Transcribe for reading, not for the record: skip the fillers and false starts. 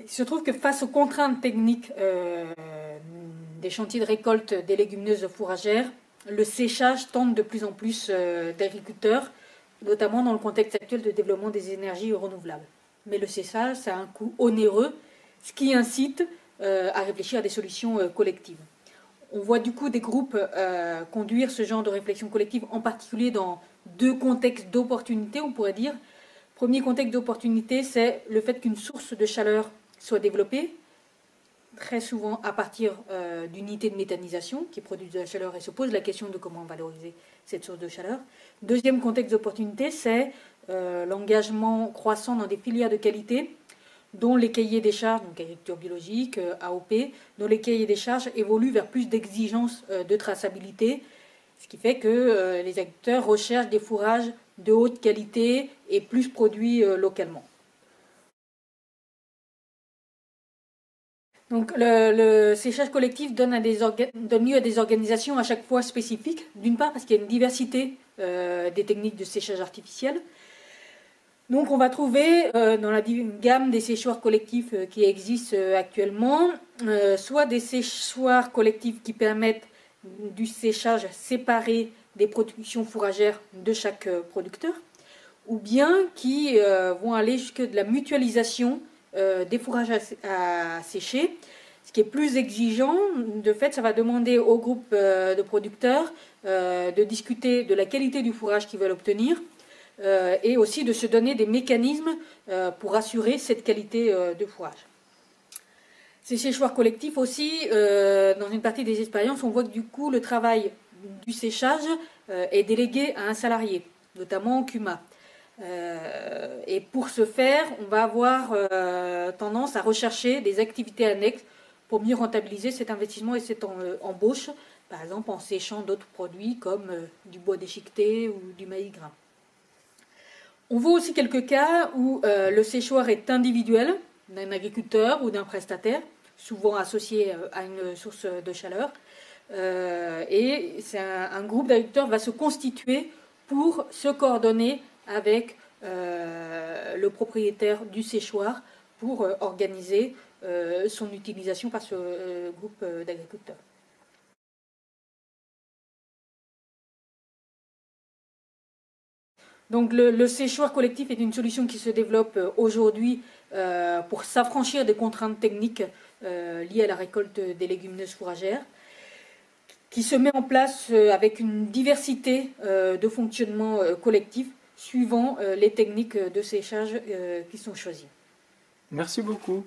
Il se trouve que face aux contraintes techniques des chantiers de récolte des légumineuses fourragères, le séchage tente de plus en plus d'agriculteurs, notamment dans le contexte actuel de développement des énergies renouvelables. Mais le séchage, ça a un coût onéreux, ce qui incite à réfléchir à des solutions collectives. On voit du coup des groupes conduire ce genre de réflexion collective, en particulier dans deux contextes d'opportunité, on pourrait dire. Premier contexte d'opportunité, c'est le fait qu'une source de chaleur soit développée, très souvent à partir d'unités de méthanisation qui produisent de la chaleur, et se pose la question de comment valoriser cette source de chaleur. Deuxième contexte d'opportunité, c'est l'engagement croissant dans des filières de qualité, dont les cahiers des charges, donc agriculture biologique, AOP, dont les cahiers des charges évoluent vers plus d'exigences de traçabilité, ce qui fait que les agriculteurs recherchent des fourrages de haute qualité et plus produits localement. Donc le séchage collectif donne lieu à des organisations à chaque fois spécifiques, d'une part parce qu'il y a une diversité des techniques de séchage artificiel. Donc on va trouver dans la gamme des séchoirs collectifs qui existent actuellement, soit des séchoirs collectifs qui permettent du séchage séparé des productions fourragères de chaque producteur, ou bien qui vont aller jusque de la mutualisation des fourrages à sécher, ce qui est plus exigeant. De fait, ça va demander au groupe de producteurs de discuter de la qualité du fourrage qu'ils veulent obtenir, et aussi de se donner des mécanismes pour assurer cette qualité de fourrage. Ces séchoirs collectifs aussi, dans une partie des expériences, on voit que du coup le travail du séchage est délégué à un salarié, notamment au CUMA. Et pour ce faire, on va avoir tendance à rechercher des activités annexes pour mieux rentabiliser cet investissement et cette embauche, par exemple en séchant d'autres produits comme du bois déchiqueté ou du maïs grain. On voit aussi quelques cas où le séchoir est individuel, d'un agriculteur ou d'un prestataire, souvent associé à une source de chaleur. Et un groupe d'agriculteurs va se constituer pour se coordonner avec le propriétaire du séchoir pour organiser son utilisation par ce groupe d'agriculteurs. Donc le séchoir collectif est une solution qui se développe aujourd'hui pour s'affranchir des contraintes techniques liées à la récolte des légumineuses fourragères, qui se met en place avec une diversité de fonctionnement collectif suivant les techniques de séchage qui sont choisies. Merci beaucoup.